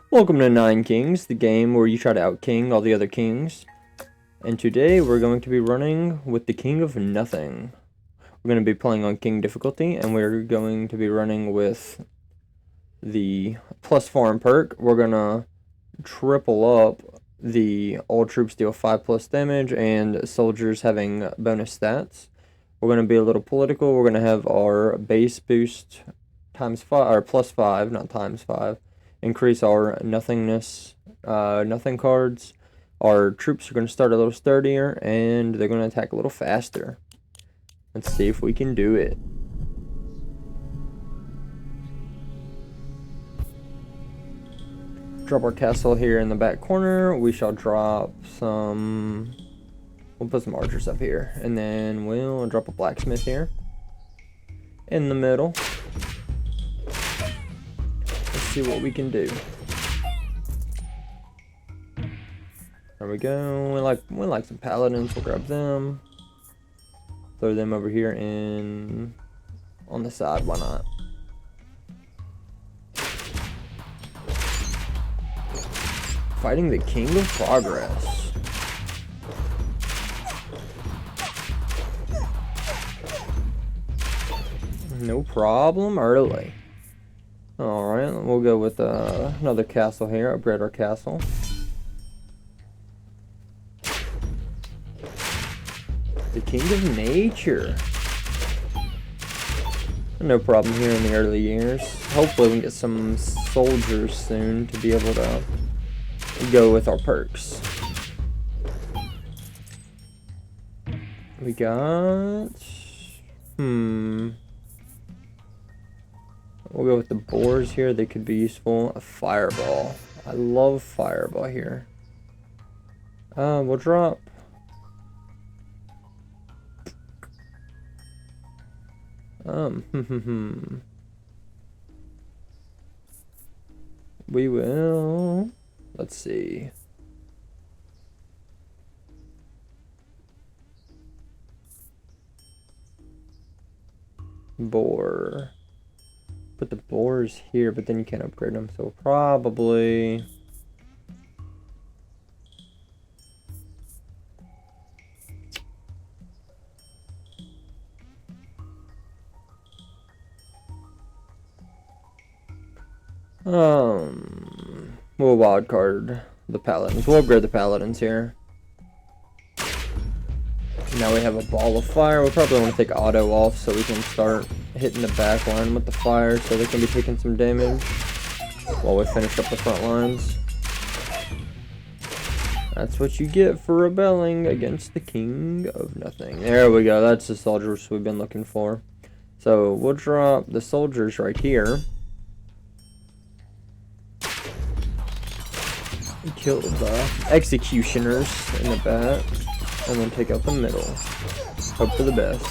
Welcome to Nine Kings, the game where you try to out-king all the other kings. And today we're going to be running with the King of Nothing. We're going to be playing on King difficulty, and we're going to be running with the plus farm perk. We're going to triple up the all troops deal 5+ damage and soldiers having bonus stats. We're going to be a little political. We're going to have our base boost times 5, or plus 5, not times 5. Increase our nothingness, nothing cards. Our troops are going to start a little sturdier, and they're going to attack a little faster. Let's see if we can do it. Drop our castle here in the back corner. We shall drop some... We'll put some archers up here, and then we'll drop a blacksmith here in the middle. See what we can do. There we go. We like some paladins. We'll grab them. Throw them over here in on the side. Why not? Fighting the King of Progress. No problem early. Alright, we'll go with another castle here, upgrade our castle. The King of Nature. No problem here in the early years. Hopefully we can get some soldiers soon to be able to go with our perks. We got... We'll go with the boars here. They could be useful. A fireball. I love fireball here. We'll drop. We will. Let's see. Boar. Put the boars here, but then you can't upgrade them, so probably... We'll wildcard the paladins. We'll upgrade the paladins here. Now we have a ball of fire. We'll probably want to take auto off so we can start hitting the back line with the fire so they can be taking some damage while we finish up the front lines. That's what you get for rebelling against the King of Nothing. There we go. That's the soldiers we've been looking for. So we'll drop the soldiers right here. Kill the executioners in the back. And then take out the middle. Hope for the best.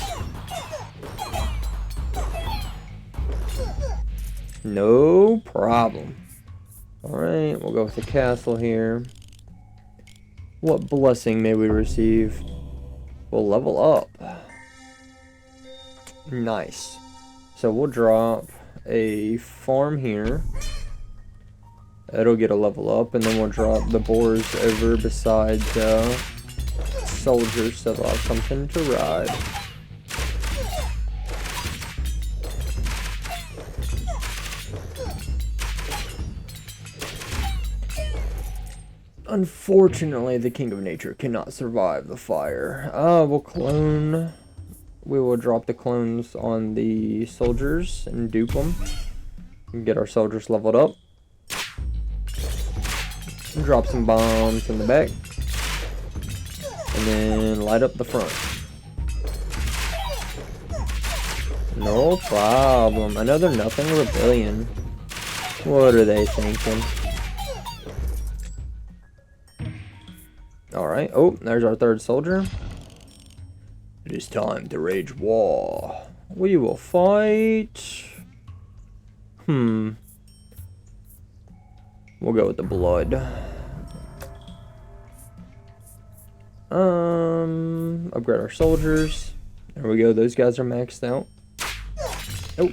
No problem. Alright, we'll go with the castle here. What blessing may we receive? We'll level up. Nice. So we'll drop a farm here. It'll get a level up, and then we'll drop the boars over beside soldiers so they'll have something to ride. Unfortunately, the King of Nature cannot survive the fire. We'll clone. We will drop the clones on the soldiers and dupe them. And get our soldiers leveled up. And drop some bombs in the back. And then light up the front. No problem. Another nothing rebellion. What are they thinking? Alright. Oh, there's our third soldier. It is time to rage war. We will fight. We'll go with the blood. Upgrade our soldiers. There we go. Those guys are maxed out. Oh.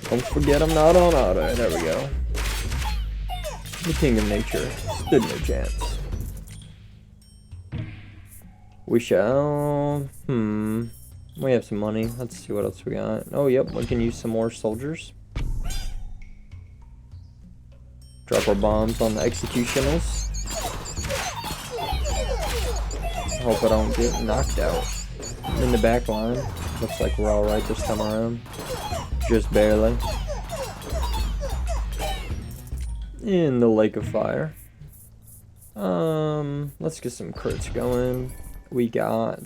Don't forget I'm not on auto. There we go. The king of nature stood no chance. We shall... We have some money. Let's see what else we got. Oh, yep, we can use some more soldiers. Drop our bombs on the executioners. Hope I don't get knocked out. In the back line. Looks like we're alright this time around. Just barely. In the lake of fire. Let's get some crits going. We got...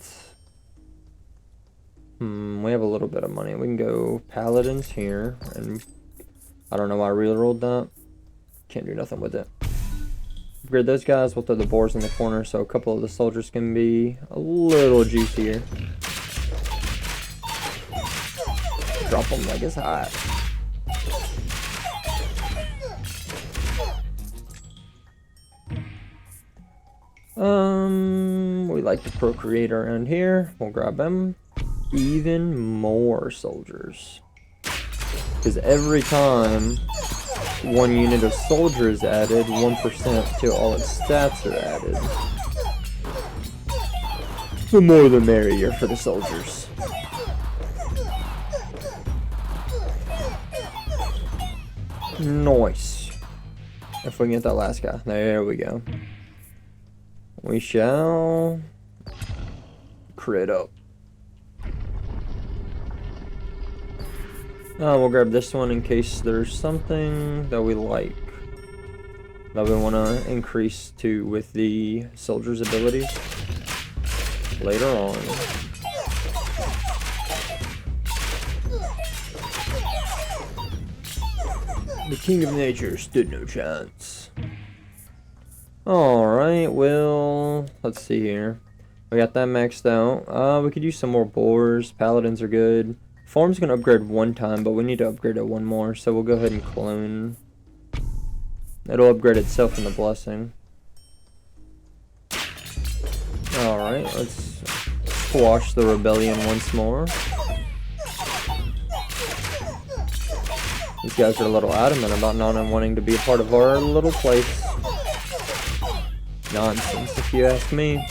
we have a little bit of money. We can go paladins here. And I don't know why I rerolled that. Can't do nothing with it. Upgrade those guys. We'll throw the boars in the corner so a couple of the soldiers can be a little juicier. Drop them like it's hot. We like to procreate around here. We'll grab them. Even more soldiers. Because every time one unit of soldier is added, 1% to all its stats are added. The more the merrier for the soldiers. Nice. If we can get that last guy. There we go. We shall crit up. We'll grab this one in case there's something that we like that we want to increase to with the soldier's abilities later on. The king of nature stood no chance. Alright, well, let's see here. We got that maxed out. We could use some more boars. Paladins are good. Form's gonna upgrade one time, but we need to upgrade it one more, so we'll go ahead and clone. It'll upgrade itself in the blessing. Alright, let's squash the rebellion once more. These guys are a little adamant about not wanting to be a part of our little place. Nonsense, if you ask me.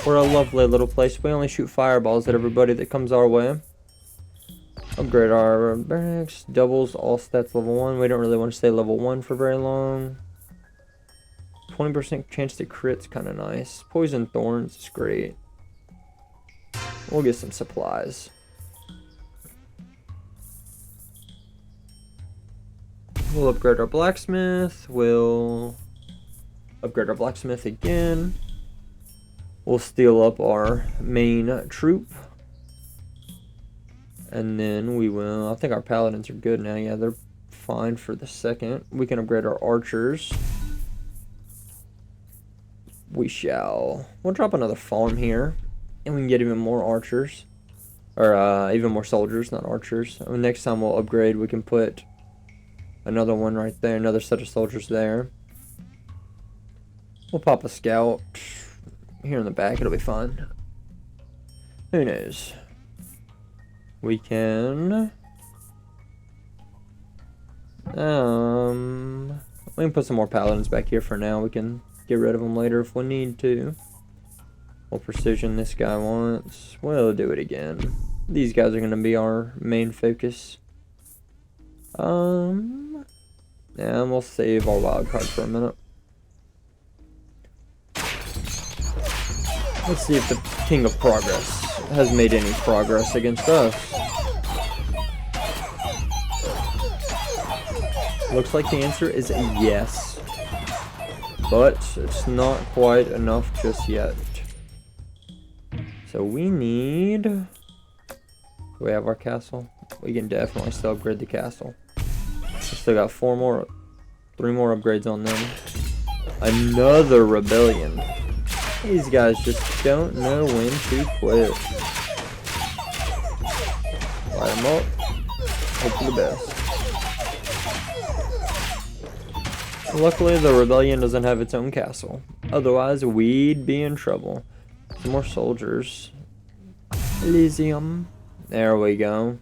We're a lovely little place. We only shoot fireballs at everybody that comes our way. Upgrade our barracks. Doubles all stats level 1. We don't really want to stay level 1 for very long. 20% chance to crit's kind of nice. Poison thorns is great. We'll get some supplies. We'll upgrade our blacksmith. We'll upgrade our blacksmith again. We'll steal up our main troop. And then we will... I think our paladins are good now. Yeah, they're fine for the second. We can upgrade our archers. We shall... We'll drop another farm here. And we can get even more archers. Or even more soldiers, not archers. And next time we'll upgrade, we can put another one right there. Another set of soldiers there. We'll pop a scout here in the back. It'll be fun. Who knows? We can... we can put some more paladins back here for now. We can get rid of them later if we need to. What precision this guy wants. We'll do it again. These guys are going to be our main focus. Yeah, and we'll save our wild card for a minute. Let's see if the King of Progress has made any progress against us. Looks like the answer is a yes. But it's not quite enough just yet. So we need... Do we have our castle? We can definitely still upgrade the castle. We still got 3 more upgrades on them. Another rebellion. These guys just don't know when to quit. Light them up. Hope for the best. Luckily, the rebellion doesn't have its own castle. Otherwise, we'd be in trouble. Some more soldiers. Elysium. There we go.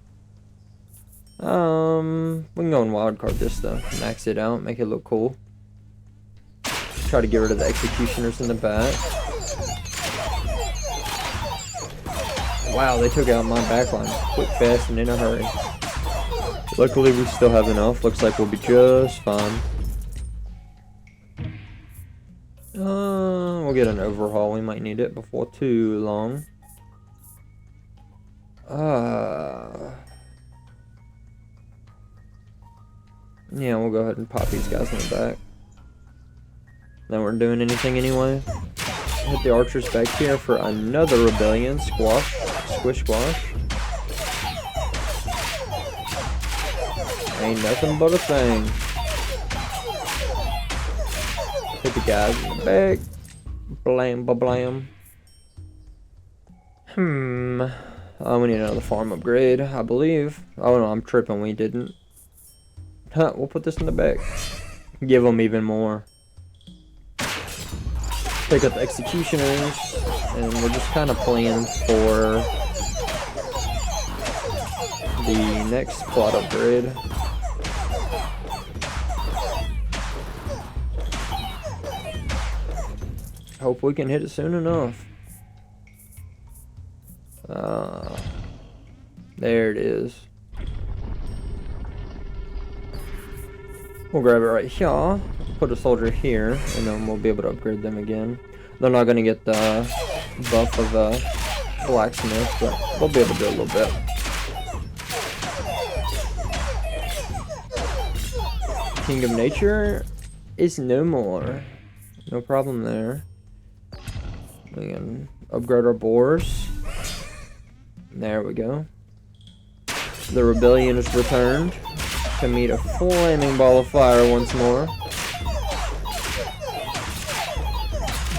We can go and wildcard this though. Max it out, make it look cool. Try to get rid of the executioners in the back. Wow, they took out my backline quick, fast, and in a hurry. Luckily, we still have enough. Looks like we'll be just fine. We'll get an overhaul. We might need it before too long. Yeah, we'll go ahead and pop these guys in the back. They weren't doing anything anyway. Hit the archers back here for another rebellion. Squash. Squish squash. Ain't nothing but a thing. Hit the guys in the back. Blam, blam. We need another farm upgrade, I believe. Oh no, I'm tripping. We didn't. Huh, we'll put this in the back. Give them even more. Pick up the executioners, and we're just kind of playing for the next plot upgrade. Hope we can hit it soon enough. There it is. We'll grab it right here, put a soldier here, and then we'll be able to upgrade them again. They're not going to get the buff of a blacksmith, but we'll be able to do a little bit. King of Nature is no more. No problem there. We can upgrade our boars. There we go. The rebellion is returned to meet a flaming ball of fire once more.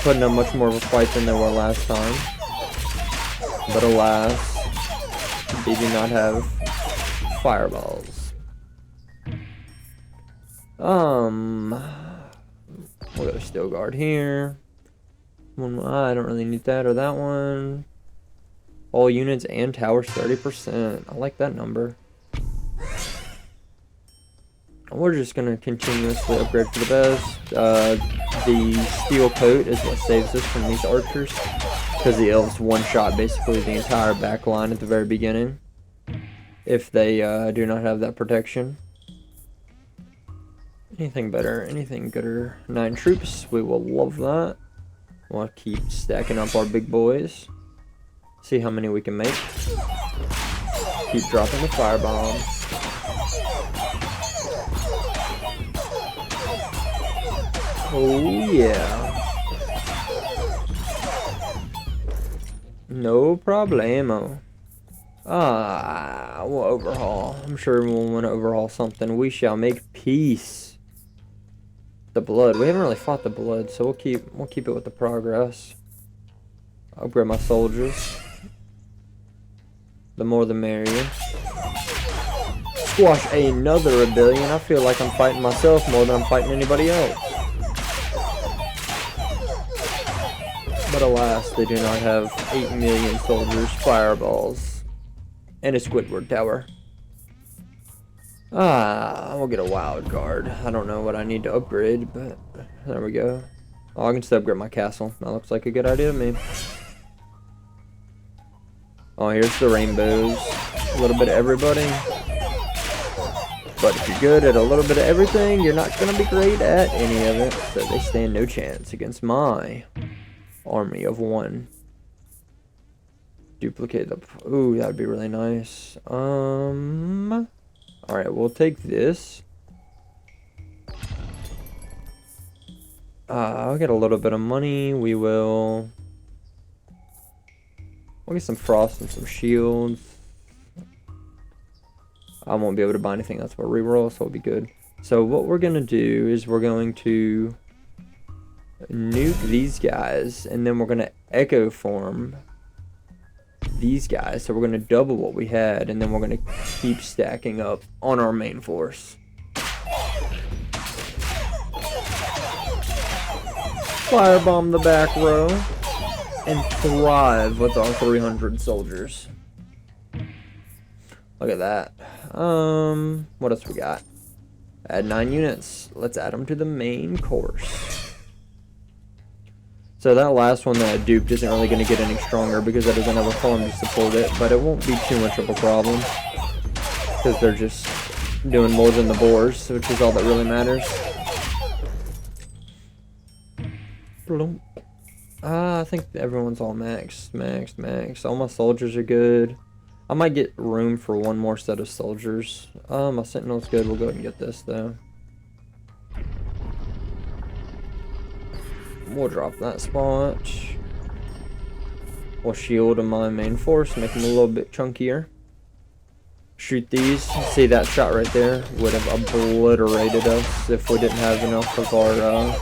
Putting up much more of a fight than they were last time. But alas, they do not have fireballs. We'll go to Steel Guard here. I don't really need that or that one. All units and towers 30%. I like that number. We're just going to continuously upgrade for the best. The steel coat is what saves us from these archers, because the elves one-shot basically the entire back line at the very beginning if they do not have that protection. Anything better, anything gooder. 9 troops, we will love that. We'll keep stacking up our big boys. See how many we can make. Keep dropping the firebombs. Oh yeah. No problemo. We'll overhaul. I'm sure we'll want to overhaul something. We shall make peace. The blood. We haven't really fought the blood, so we'll keep it with the progress. Upgrade my soldiers. The more the merrier. Squash another rebellion. I feel like I'm fighting myself more than I'm fighting anybody else. But alas, they do not have 8 million soldiers, fireballs, and a Squidward tower. We'll get a wild card. I don't know what I need to upgrade, but there we go. Oh, I can still upgrade my castle. That looks like a good idea to me. Oh, here's the rainbows. A little bit of everybody. But if you're good at a little bit of everything, you're not going to be great at any of it. So they stand no chance against my army of 1. Duplicate the... Ooh, that would be really nice. Alright, we'll take this. I'll get a little bit of money. We'll get some frost and some shields. I won't be able to buy anything else but reroll, so it'll be good. So what we're going to do is we're going to nuke these guys, and then we're going to echo form these guys. So we're going to double what we had, and then we're going to keep stacking up on our main force. Firebomb the back row and thrive with our 300 soldiers. Look at that. What else we got? Add 9 units. Let's add them to the main course. So that last one that I duped isn't really going to get any stronger because it doesn't have a farm to support it, but it won't be too much of a problem because they're just doing more than the boars, which is all that really matters. I think everyone's all max. All my soldiers are good. I might get room for one more set of soldiers. My sentinel's good. We'll go ahead and get this though. We'll drop that spot. We'll shield my main force, make them a little bit chunkier. Shoot these. See, that shot right there would have obliterated us if we didn't have enough of our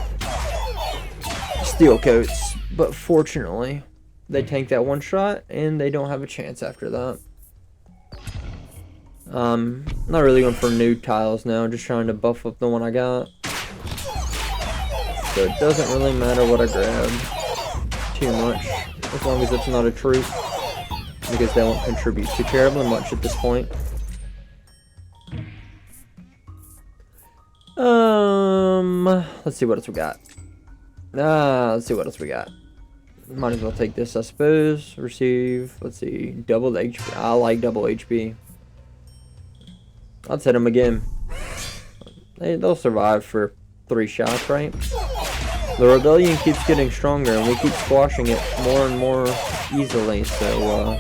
steel coats. But fortunately, they tank that one shot and they don't have a chance after that. Not really going for new tiles now, just trying to buff up the one I got. So it doesn't really matter what I grab too much, as long as it's not a truth, because they won't contribute too terribly much at this point. Let's see what else we got. Let's see what else we got. Might as well take this, I suppose. Receive, let's see, double the HP. I like double HP. Let's hit them again. They'll survive for 3 shots, right? The rebellion keeps getting stronger, and we keep squashing it more and more easily, so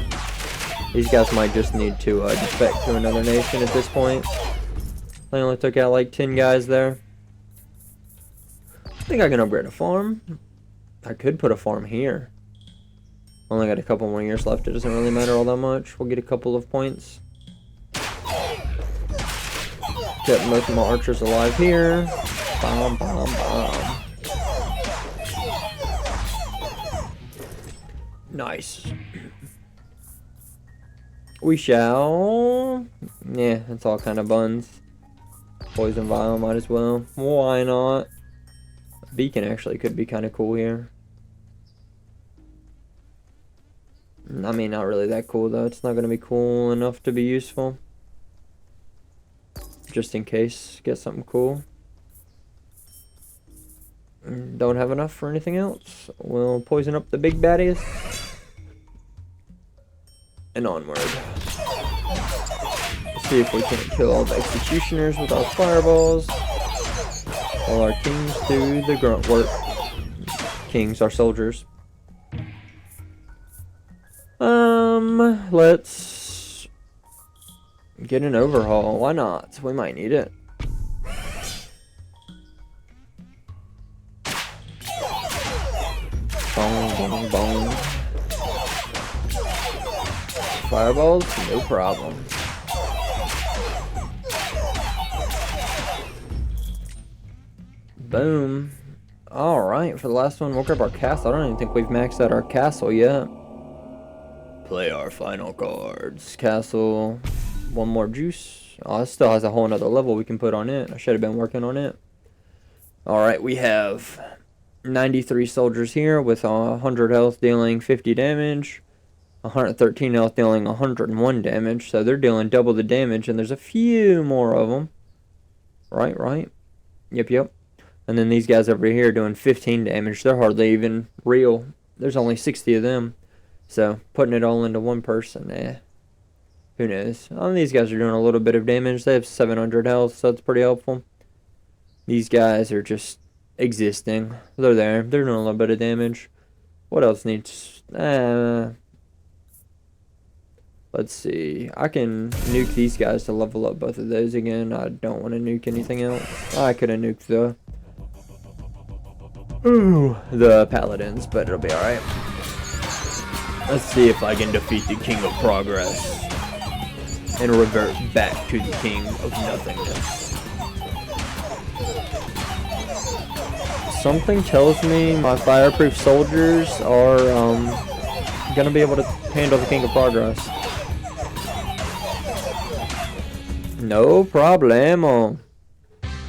these guys might just need to defect to another nation at this point. I only took out like 10 guys there. I think I can upgrade a farm. I could put a farm here. Only got a couple more years left. It doesn't really matter all that much. We'll get a couple of points. Kept most of my archers alive here. Bomb, bomb, bomb. Nice. We shall... Yeah, it's all kind of buns. Poison vial, might as well. Why not? Beacon actually could be kind of cool here. I mean, not really that cool though. It's not going to be cool enough to be useful. Just in case, get something cool. Don't have enough for anything else. We'll poison up the big baddies. And onward. Let's see if we can't kill all the executioners with our fireballs. While our kings do the grunt work. Kings are soldiers. Let's get an overhaul. Why not? We might need it. Bong, bong, bong. Fireballs? No problem. Boom. Alright, for the last one, we'll grab our castle. I don't even think we've maxed out our castle yet. Play our final cards. Castle. One more juice. Oh, it still has a whole nother level we can put on it. I should have been working on it. Alright, we have 93 soldiers here with 100 health dealing 50 damage. 113 health dealing 101 damage. So they're dealing double the damage, and there's a few more of them. Right. Yep. And then these guys over here doing 15 damage. They're hardly even real. There's only 60 of them. So, putting it all into one person, who knows. These guys are doing a little bit of damage. They have 700 health, so that's pretty helpful. These guys are just existing. They're there. They're doing a little bit of damage. What else needs... let's see. I can nuke these guys to level up both of those again. I don't want to nuke anything else. I could have nuked the paladins, but it'll be alright. Let's see if I can defeat the King of Progress and revert back to the King of Nothingness. Something tells me my fireproof soldiers are gonna be able to handle the King of Progress. No problemo.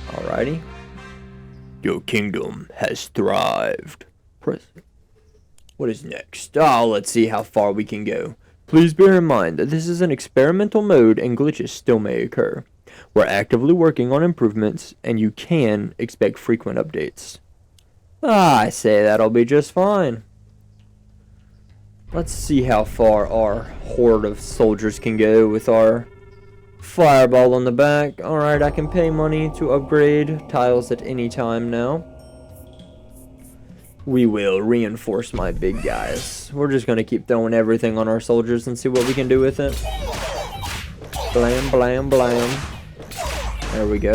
Alrighty. Your kingdom has thrived. Press. What is next? Let's see how far we can go. Please bear in mind that this is an experimental mode and glitches still may occur. We're actively working on improvements, and you can expect frequent updates. I say that'll be just fine. Let's see how far our horde of soldiers can go with our fireball on the back. Alright, I can pay money to upgrade tiles at any time now. We will reinforce my big guys. We're just going to keep throwing everything on our soldiers and see what we can do with it. Blam, blam, blam. There we go.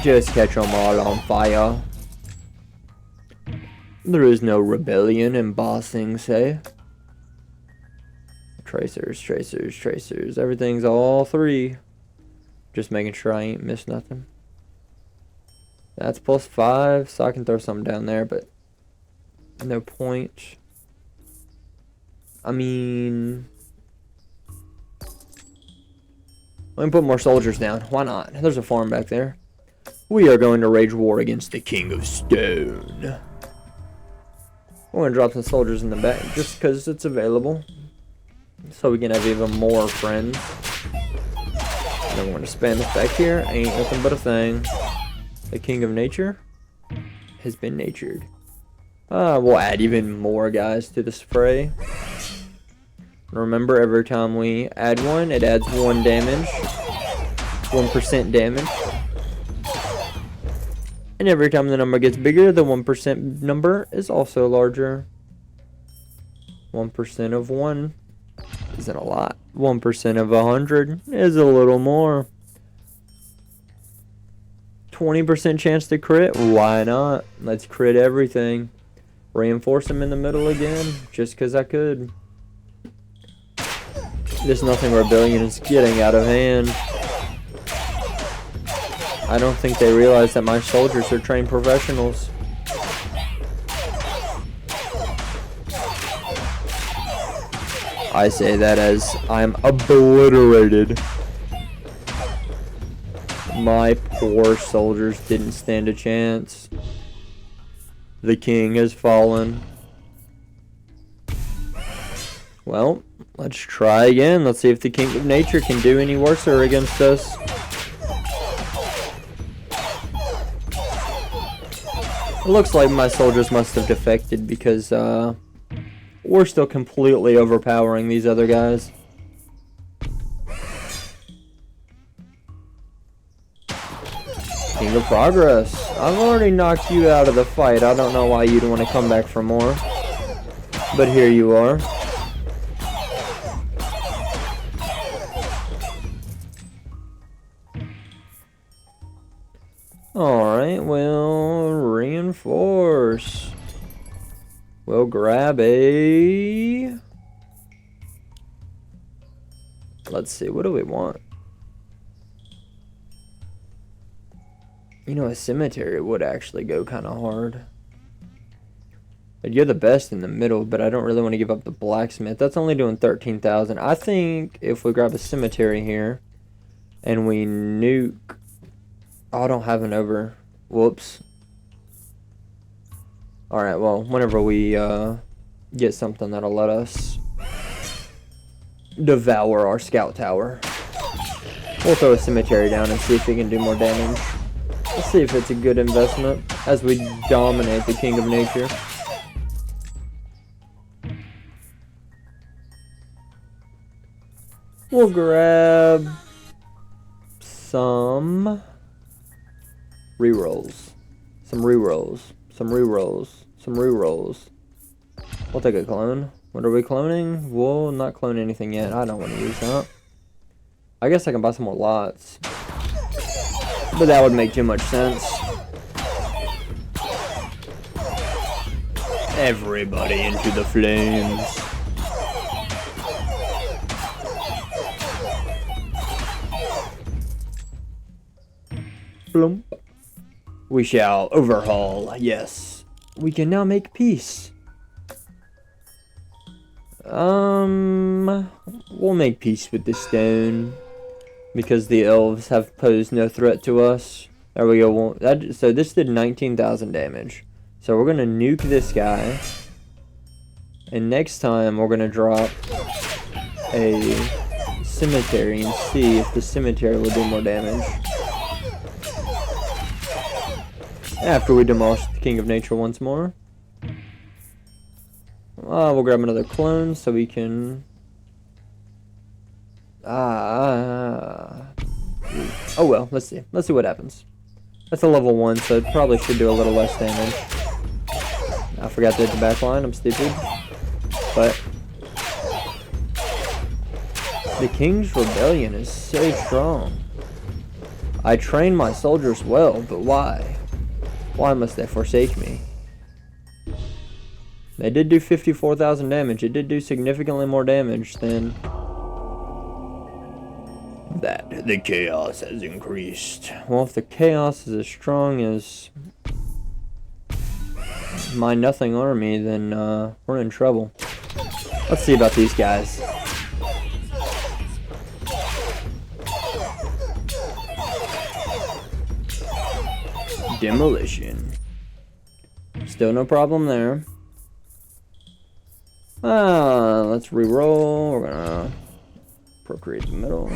Just catch them all on fire. There is no rebellion in bossing, say. Tracers, tracers, tracers. Everything's all 3. Just making sure I ain't missed nothing. That's +5, so I can throw something down there, but no point. I mean, let me put more soldiers down. Why not? There's a farm back there. We are going to wage war against the King of Stone. We're going to drop some soldiers in the back just because it's available. So we can have even more friends. And then we're going to spam this back here. Ain't nothing but a thing. The King of Nature has been natured. We'll add even more guys to the spray. Remember, every time we add one, it adds 1 damage. 1% damage. And every time the number gets bigger, the 1% number is also larger. 1% of 1 isn't a lot. 1% of 100 is a little more. 20% chance to crit? Why not? Let's crit everything. Reinforce them in the middle again, just because I could. This Nothing Rebellion is getting out of hand. I don't think they realize that my soldiers are trained professionals. I say that as I'm obliterated. My poor soldiers didn't stand a chance. The king has fallen. Well, let's try again. Let's see if the King of Nature can do any worse against us. It looks like my soldiers must have defected because we're still completely overpowering these other guys. King of Progress. I've already knocked you out of the fight. I don't know why you'd want to come back for more. But here you are. Alright, we'll reinforce. We'll grab a... Let's see, what do we want? You know, a cemetery would actually go kind of hard. But you're the best in the middle, but I don't really want to give up the blacksmith. That's only doing 13,000. I think if we grab a cemetery here and we nuke... Oh, I don't have an over. Whoops. Alright, well, whenever we get something that'll let us devour our scout tower, we'll throw a cemetery down and see if we can do more damage. Let's see if it's a good investment as we dominate the King of Nature. We'll grab some rerolls. Some rerolls. Some rerolls. Some rerolls. We'll take a clone. What are we cloning? We'll not clone anything yet. I don't want to use that. I guess I can buy some more lots. But that would make too much sense. Everybody into the flames. Bloom. We shall overhaul. Yes. We can now make peace. We'll make peace with the stone. Because the elves have posed no threat to us. There we go. So this did 19,000 damage. So we're going to nuke this guy. And next time we're going to drop a cemetery and see if the cemetery will do more damage. After we demolish the King of Nature once more. We'll grab another clone so we can... oh well, let's see. Let's see what happens. That's a level 1, so it probably should do a little less damage. I forgot to hit the back line, I'm stupid. But... the King's Rebellion is so strong. I train my soldiers well, but why? Why must they forsake me? They did do 54,000 damage. It did do significantly more damage than that. The chaos has increased. Well, if the chaos is as strong as my nothing army, then we're in trouble. Let's see about these guys. Demolition. Still no problem there. Let's re-roll. We're gonna procreate the middle.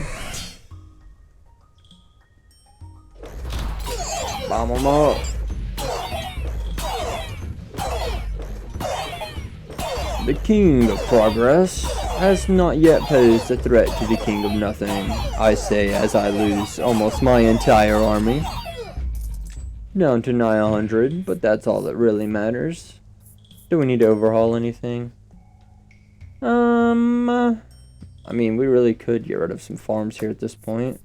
Bomb them up. The King of Progress has not yet posed a threat to the King of Nothing, I say as I lose almost my entire army. Down to 900, but that's all that really matters. Do we need to overhaul anything? I mean, we really could get rid of some farms here at this point.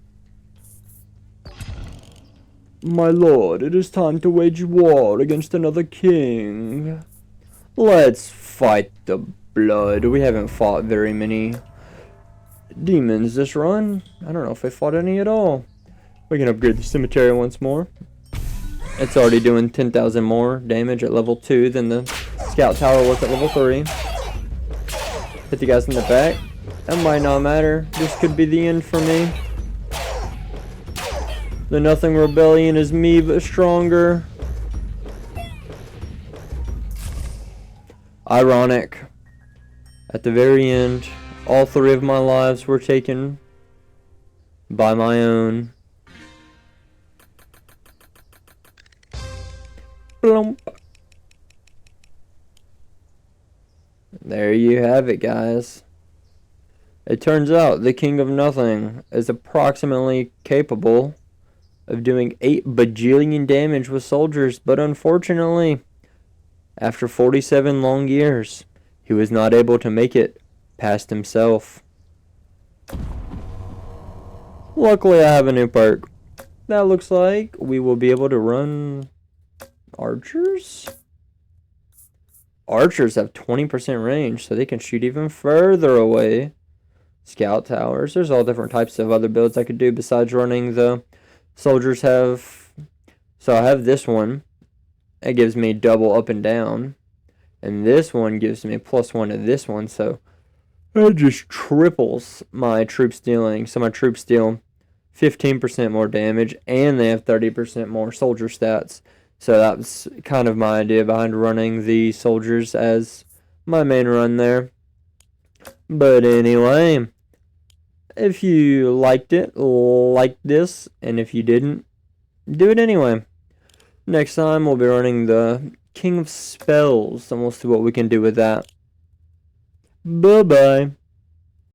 My lord, it is time to wage war against another king. Let's fight the blood. We haven't fought very many demons this run. I don't know if we fought any at all. We can upgrade the cemetery once more. It's already doing 10,000 more damage at level 2 than the scout tower was at level 3. Hit the guys in the back. That might not matter. This could be the end for me. The Nothing Rebellion is me, but stronger. Ironic. At the very end, all 3 of my lives were taken by my own. Blump. There you have it, guys. It turns out the King of Nothing is approximately capable of doing 8 bajillion damage with soldiers, but unfortunately, after 47 long years, he was not able to make it past himself. Luckily, I have a new perk. That looks like we will be able to run archers? Archers have 20% range, so they can shoot even further away. Scout towers. There's all different types of other builds I could do besides running the soldiers have. So I have this one. It gives me double up and down. And this one gives me +1 to this one. So it just triples my troops dealing. So my troops deal 15% more damage. And they have 30% more soldier stats. So that was kind of my idea behind running the soldiers as my main run there. But anyway, if you liked it, like this, and if you didn't, do it anyway. Next time we'll be running the King of Spells, and we'll see what we can do with that. Bye-bye.